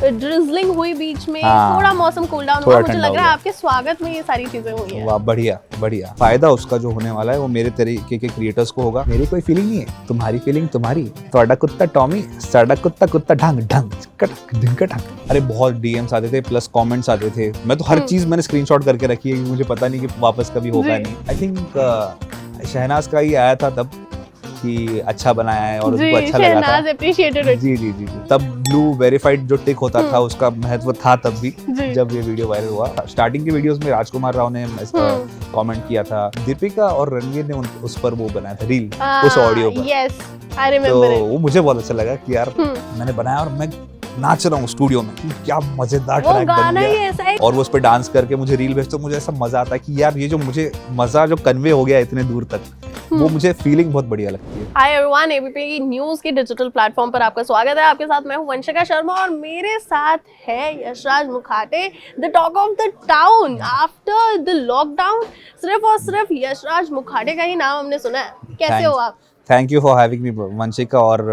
Drizzling हुई बीच में, हाँ, थोड़ा मौसम कूल डाउन हुआ। मुझे लग रहा है आपके स्वागत में ये सारी चीजें हुई हैं। वाह, बढ़िया बढ़िया। फायदा उसका जो होने वाला है वो मेरे तरीके के क्रिएटर्स को होगा। मेरी कोई फीलिंग नहीं है, तुम्हारी फीलिंग तुम्हारी। ਤੁਹਾਡਾ कुत्ता टॉमी, साडा कुत्ता कुत्ता ढंग ढंग कटक ढंग कटक। अरे बहुत डीएम्स आते थे प्लस कमेंट्स आते थे। मैं तो हर चीज मैंने स्क्रीनशॉट करके रखी है क्योंकि मुझे पता नहीं कि वापस कभी होगा नहीं। आई थिंक शहनाज का ही आया था तब कि अच्छा बनाया है और उनको अच्छा लगा था। जी जी जी जी। तब ब्लू वेरीफाइड जो टिक होता था उसका महत्व था तब भी जब ये वीडियो वायरल हुआ। स्टार्टिंग के वीडियोस में राजकुमार राव ने कमेंट किया था, दीपिका और रणवीर ने उस पर वो बनाया था रील, उस ऑडियो पर। Yes, I remember it. वो मुझे बहुत अच्छा लगा कि यार मैंने बनाया और मैं नाच रहा हूँ स्टूडियो में, क्या मजेदार ट्रैक बन गया। और वो उस पे डांस करके मुझे रील भेजते तो मुझे ऐसा मजा आता है कि यार ये जो मुझे मजा जो कन्वे हो गया इतने दूर तक, वो मुझे फीलिंग बहुत बढ़िया लगती है। हाय एवरीवन, एबीपी न्यूज़ के डिजिटल प्लेटफॉर्म पर आपका स्वागत है। आपके साथ मैं हूं वंशिका शर्मा और मेरे साथ है Yashraj Mukhate, the talk of the town after the lockdown. सिर्फ और सिर्फ यशराज मुखाटे का ही नाम हमने सुना है। कैसे हो आप? Thank you for having me Vanshika. और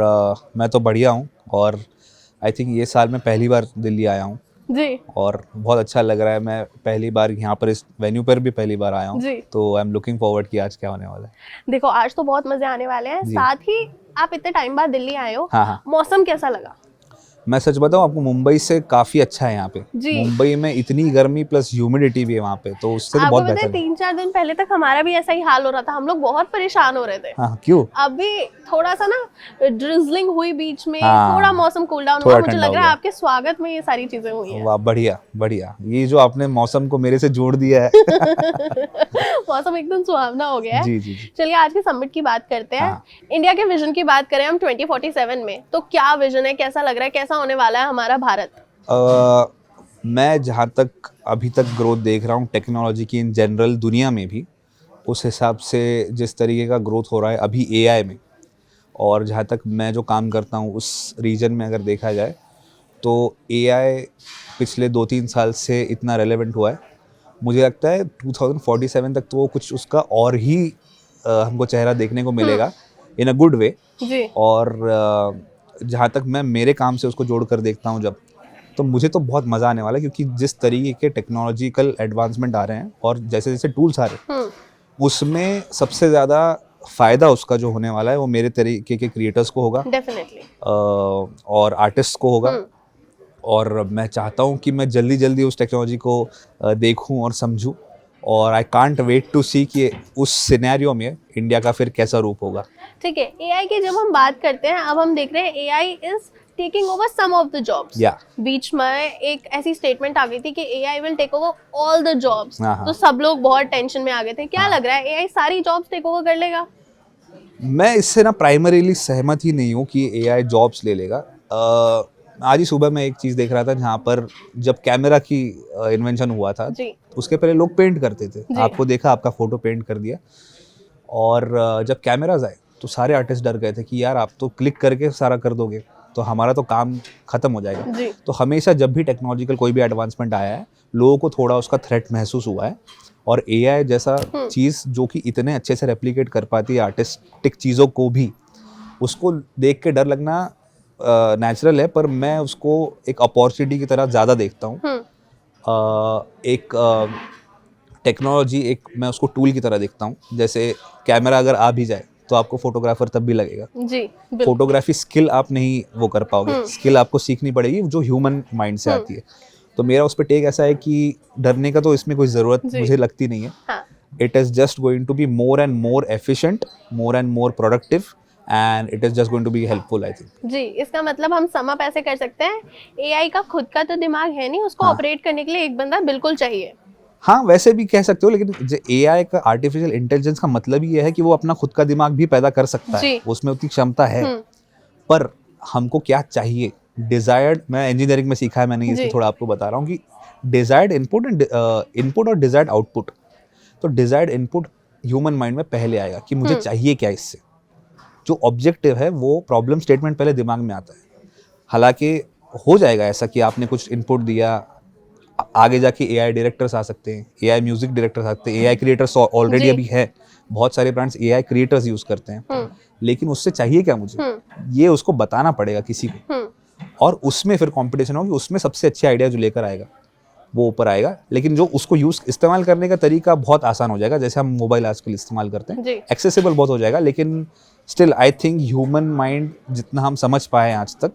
मैं तो बढ़िया हूँ और आई थिंक ये साल मैं पहली बार दिल्ली आया हूँ जी, और बहुत अच्छा लग रहा है। मैं पहली बार यहाँ पर इस वेन्यू पर भी पहली बार आया हूँ, तो आई एम लुकिंग फॉरवर्ड कि आज क्या होने वाला है। देखो, आज तो बहुत मजे आने वाले हैं। साथ ही आप इतने टाइम बाद दिल्ली आए हो। हाँ। मौसम कैसा लगा? मैं सच बताऊं आपको, मुंबई से काफी अच्छा है यहाँ पे। मुंबई में इतनी गर्मी प्लस ह्यूमिडिटी भी है वहाँ पे, तो उससे तो बहुत बेहतर है। 3-4 दिन पहले तक हमारा भी ऐसा ही हाल हो रहा था, हम लोग बहुत परेशान हो रहे थे। हाँ, क्यों? अभी थोड़ा सा ना ड्रिजलिंग हुई बीच में, थोड़ा मौसम कूल डाउन हुआ। मुझे लग रहा है आपके स्वागत में ये सारी चीजें हुई हैं। वाह, बढ़िया बढ़िया। ये जो आपने मौसम को मेरे से जोड़ दिया है मौसम एकदम सुहावना हो गया है। जी जी जी। चलिए आज के समिट की बात करते हैं। इंडिया के विजन की बात करें हम 2047 में, तो क्या विजन है, कैसा लग रहा है, कैसा होने वाला है हमारा भारत? मैं जहाँ तक अभी तक ग्रोथ देख रहा हूँ टेक्नोलॉजी की इन जनरल दुनिया में भी, उस हिसाब से जिस तरीके का ग्रोथ हो रहा है अभी एआई में, और जहाँ तक मैं जो काम करता हूँ उस रीजन में अगर देखा जाए तो एआई पिछले 2-3 साल से इतना रेलेवेंट हुआ है। मुझे लगता है 2047 तक तो वो कुछ उसका और ही हमको चेहरा देखने को मिलेगा इन अ गुड वे। और जहाँ तक मैं मेरे काम से उसको जोड़ कर देखता हूँ जब, तो मुझे तो बहुत मज़ा आने वाला है क्योंकि जिस तरीके के टेक्नोलॉजिकल एडवांसमेंट आ रहे हैं और जैसे जैसे टूल्स आ रहे हैं उसमें सबसे ज़्यादा फ़ायदा उसका जो होने वाला है वो मेरे तरीके के क्रिएटर्स को होगा डेफिनेटली, और आर्टिस्ट को होगा। और मैं चाहता हूँ कि मैं जल्दी जल्दी उस टेक्नोलॉजी को देखूँ और समझूँ, और आई कांट वेट टू सी कि उस सिनेरियो में इंडिया का फिर कैसा रूप होगा। ठीक है, एआई की जब हम बात करते हैं, अब हम देख रहे हैं AI is taking over some of the jobs. बीच में एक ऐसी स्टेटमेंट आ गई थी कि AI will take over all the jobs, तो सब लोग बहुत टेंशन में आ गए थे। क्या लग रहा है, एआई सारी जॉब्स टेक ओवर कर लेगा? मैं इससे ना प्राइमरीली सहमत ही नहीं हूँ कि एआई जॉब्स ले लेगा। आज ही सुबह मैं एक चीज़ देख रहा था जहाँ पर जब कैमरा की इन्वेंशन हुआ था उसके पहले लोग पेंट करते थे। आपको देखा, आपका फोटो पेंट कर दिया, और जब कैमराज आए तो सारे आर्टिस्ट डर गए थे कि यार आप तो क्लिक करके सारा कर दोगे तो हमारा तो काम खत्म हो जाएगा। तो हमेशा जब भी टेक्नोलॉजिकल कोई भी एडवांसमेंट आया है लोगों को थोड़ा उसका थ्रेट महसूस हुआ है, और एआई जैसा चीज़ जो कि इतने अच्छे से रेप्लिकेट कर पाती है आर्टिस्टिक चीज़ों को भी, उसको देख के डर लगना नेचुरल है, पर मैं उसको एक अपॉर्चुनिटी की तरह ज़्यादा देखता हूँ। एक टेक्नोलॉजी, एक मैं उसको टूल की तरह देखता हूँ। जैसे कैमरा अगर आ भी जाए तो आपको फोटोग्राफर तब भी लगेगा जी। फोटोग्राफी स्किल आप नहीं वो कर पाओगे, स्किल आपको सीखनी पड़ेगी जो ह्यूमन माइंड से आती है। तो मेरा उस पर टेक ऐसा है कि डरने का तो इसमें कोई ज़रूरत मुझे लगती नहीं है। It is just going to be more and more efficient, more and more productive, and it is just going to be helpful, I think. जी, इसका मतलब हम सम अप ऐसे कर सकते हैं, एआई का खुद का तो दिमाग है नहीं, उसको ऑपरेट करने के लिए एक बंदा बिल्कुल चाहिए। हाँ, वैसे भी कह सकते हो, लेकिन एआई का, आर्टिफिशियल इंटेलिजेंस का मतलब ही है कि वो अपना खुद का दिमाग भी पैदा कर सकता है, उसमें उतनी क्षमता है। पर हमको क्या चाहिए, डिजायर्ड, मैं इंजीनियरिंग में सीखा है मैंने, इसलिए थोड़ा आपको बता रहा हूँ कि डिजायर्ड इनपुट और डिजायर्ड आउटपुट। तो डिजायर्ड इनपुट ह्यूमन माइंड में पहले आएगा कि मुझे चाहिए क्या इससे। जो ऑब्जेक्टिव है वो प्रॉब्लम स्टेटमेंट पहले दिमाग में आता है। हालांकि हो जाएगा ऐसा कि आपने कुछ इनपुट दिया, आगे जाके एआई डायरेक्टर्स आ सकते हैं, एआई म्यूजिक डायरेक्टर्स आ सकते हैं, एआई क्रिएटर्स ऑलरेडी अभी है, बहुत सारे ब्रांड्स एआई क्रिएटर्स यूज करते हैं। लेकिन उससे चाहिए क्या मुझे, ये उसको बताना पड़ेगा किसी को। और उसमें फिर कंपटीशन होगी, उसमें सबसे अच्छे आइडिया जो लेकर आएगा वो ऊपर आएगा। लेकिन जो उसको इस्तेमाल करने का तरीका बहुत आसान हो जाएगा, जैसे हम मोबाइल आजकल इस्तेमाल करते हैं, एक्सेसिबल बहुत हो जाएगा। लेकिन still I think human mind जितना हम समझ पाए आज तक,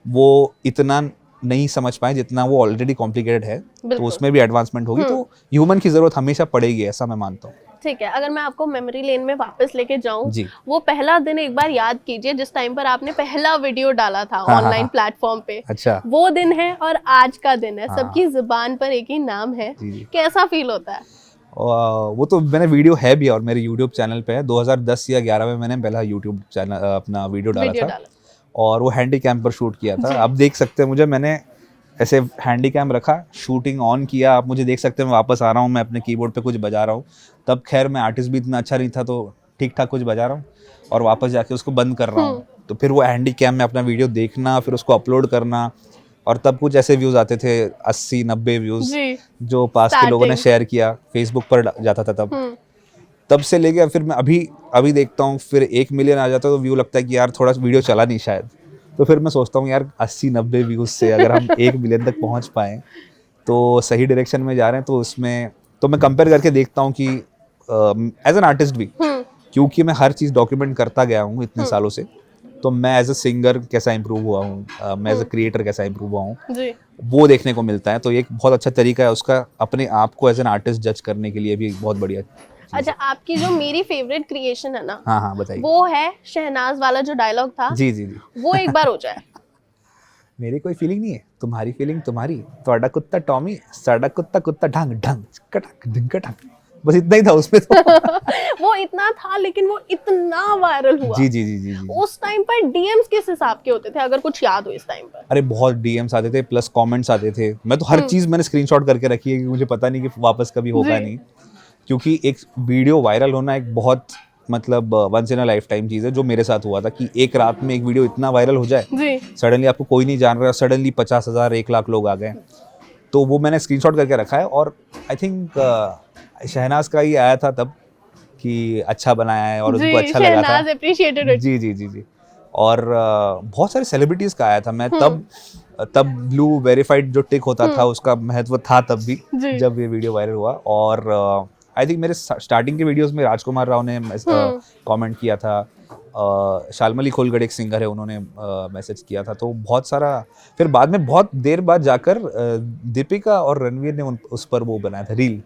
वो इतना नहीं समझ पाए जितना वो ऑलरेडी कॉम्प्लिकेटेड है। तो उसमें भी एडवांसमेंट होगी, तो ह्यूमन की जरूरत हमेशा पड़ेगी, ऐसा मैं मानता हूँ। ठीक है, अगर मैं आपको मेमोरी लेन में वापस लेके जाऊं, वो पहला दिन एक बार याद कीजिए जिस टाइम पर आपने पहला वीडियो डाला था ऑनलाइन प्लेटफॉर्म पे। अच्छा, वो दिन है और आज का दिन है, सबकी जुबान पर एक ही नाम है। कैसा फील होता है? वो तो मैंने वीडियो है भी और मेरे YouTube चैनल पे है। 2010 या 11 में मैंने पहला YouTube चैनल अपना वीडियो डाला था और वो हैंडी कैम पर शूट किया था। आप देख सकते हैं मुझे, मैंने ऐसे हैंडी कैम रखा, शूटिंग ऑन किया, आप मुझे देख सकते हैं मैं वापस आ रहा हूँ, मैं अपने कीबोर्ड पे कुछ बजा रहा हूँ। तब खैर मैं आर्टिस्ट भी इतना अच्छा नहीं था, तो ठीक ठाक कुछ बजा रहा हूँ और वापस जाके उसको बंद कर रहा हूँ। तो फिर वो हैंडी कैम में अपना वीडियो देखना, फिर उसको अपलोड करना, और तब कुछ ऐसे व्यूज़ आते थे 80-90 व्यूज़, जो पास के लोगों ने शेयर किया, फेसबुक पर जाता था तब से लेके फिर मैं अभी देखता हूँ, फिर 1 मिलियन आ जाता है तो व्यू लगता है कि यार थोड़ा वीडियो चला नहीं शायद। तो फिर मैं सोचता हूँ यार 80-90 व्यूज़ से अगर हम 1 मिलियन तक पहुँच पाएँ तो सही डायरेक्शन में जा रहे हैं। तो उसमें तो मैं कंपेयर करके देखता हूँ कि एज एन आर्टिस्ट भी, क्योंकि मैं हर चीज़ डॉक्यूमेंट करता गया हूँ इतने सालों से, तो मैं एज अ सिंगर कैसा इम्प्रूव हुआ हूँ, मैं एज अ क्रिएटर कैसा इम्प्रूव हुआ हूँ, वो देखने को मिलता है। तो एक बहुत अच्छा तरीका है उसका अपने आप को एज एन आर्टिस्ट जज करने के लिए भी, बहुत बढ़िया। अच्छा, आपकी जो मेरी फेवरेट क्रिएशन है ना, हाँ बताइए, वो है शहनाज वाला जो डायलॉग था। जी, वो एक बार हो जाए। मेरी कोई फीलिंग नहीं है, तुम्हारी फीलिंग तुम्हारी, ਤੁਹਾਡਾ कुत्ता टॉमी, साडा कुत्ता कुत्ता ढंग ढंग कटक ढंग कटक, बस इतना ही था उसमें तो। वो इतना था, लेकिन वो इतना वायरल हुआ। जी। उस टाइम पर डीएम्स किस हिसाब के होते थे, अगर कुछ याद हो इस टाइम पर? अरे बहुत डीएम्स आते थे, प्लस कमेंट्स आते थे। मैं तो हर चीज मैंने स्क्रीनशॉट करके रखी है कि मुझे पता नहीं कि वापस कभी होगा नहीं, क्योंकि एक वीडियो वायरल होना एक बहुत मतलब once in a lifetime चीज़ है, जो मेरे साथ हुआ था कि एक रात में एक वीडियो इतना वायरल हो जाए, सडनली आपको कोई नहीं जान रहा, सडनली 50,000 1 लाख लोग आ गए। तो वो मैंने स्क्रीनशॉट करके रखा है, और आई थिंक शहनाज का ही आया था तब कि अच्छा बनाया है और उनको अच्छा लगा था। जी। और बहुत सारे सेलिब्रिटीज़ का आया था। मैं तब ब्लू वेरीफाइड जो टिक होता था उसका महत्व था तब भी, जब ये वीडियो वायरल हुआ। और आई थिंक मेरे स्टार्टिंग के वीडियोस में राजकुमार राव ने कमेंट किया था, शालमली खोलगढ़ एक सिंगर है, उन्होंने मैसेज किया था। तो बहुत सारा, फिर बाद में बहुत देर बाद जाकर दीपिका और रणवीर ने उस पर वो बनाया था रील,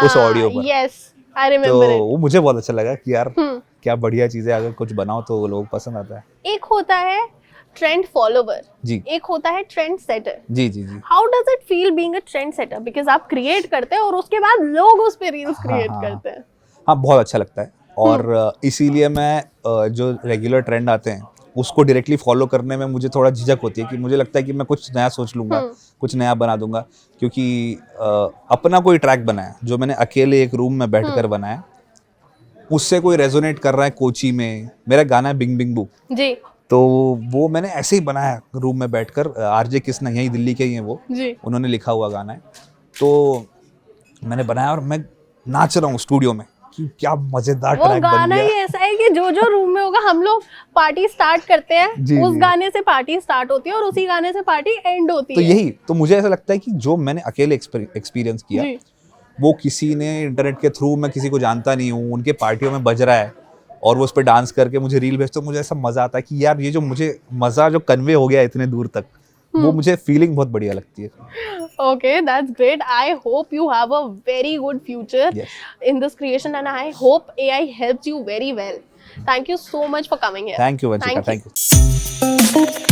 उस ऑडियो पर। Yes, I remember it. तो वो मुझे बहुत अच्छा लगा कि यार क्या बढ़िया चीज़ है, अगर कुछ बनाओ तो लोग पसंद आता है। एक होता है ट्रेंड फॉलोवर, एक होता है ट्रेंड सेटर। जी। How does it feel being a trend setter? Because आप क्रिएट करते हैं और उसके बाद लोग उस पे रील्स क्रिएट करते हैं। हाँ, बहुत अच्छा लगता है। और इसीलिए मैं जो रेगुलर ट्रेंड आते हैं उसको डायरेक्टली फॉलो करने में मुझे थोड़ा झिझक होती है, कि मुझे लगता है कि मैं कुछ नया सोच लूँगा, कुछ नया बना दूंगा, क्योंकि अपना कोई ट्रैक बनाया जो मैंने अकेले एक रूम में बैठकर बनाया, उससे कोई रेजोनेट कर रहा है कोची में। मेरा गाना है बिंग बिंग बू जी, तो वो मैंने ऐसे ही बनाया रूम में बैठकर। आरजे किसना, यही दिल्ली के ही हैं वो, उन्होंने लिखा हुआ गाना है, तो मैंने बनाया और मैं नाच रहा हूँ स्टूडियो में कि क्या मजेदार ट्रैक बन गया। गाना ही ऐसा है कि जो रूम में होगा, हम लोग पार्टी स्टार्ट करते हैं, उस गाने से पार्टी स्टार्ट होती है और उसी गाने से पार्टी एंड होती है। तो यही तो मुझे ऐसा लगता है कि जो मैंने अकेले एक्सपीरियंस किया, वो किसी ने इंटरनेट के थ्रू, मैं किसी को जानता नहीं हूँ, उनके पार्टियों में बज रहा है और वो उस पर डांस करके मुझे रील भेजते, तो मुझे ऐसा मजा आता है कि यार ये जो मुझे मजा जो कन्वे हो गया इतने दूर तक, वो मुझे फीलिंग बहुत बढ़िया लगती है। Okay, that's great. I hope you have a very good future in this creation, and I hope AI helps you very well. Thank you so much for coming here. Thank you, Vanshika. Thank you.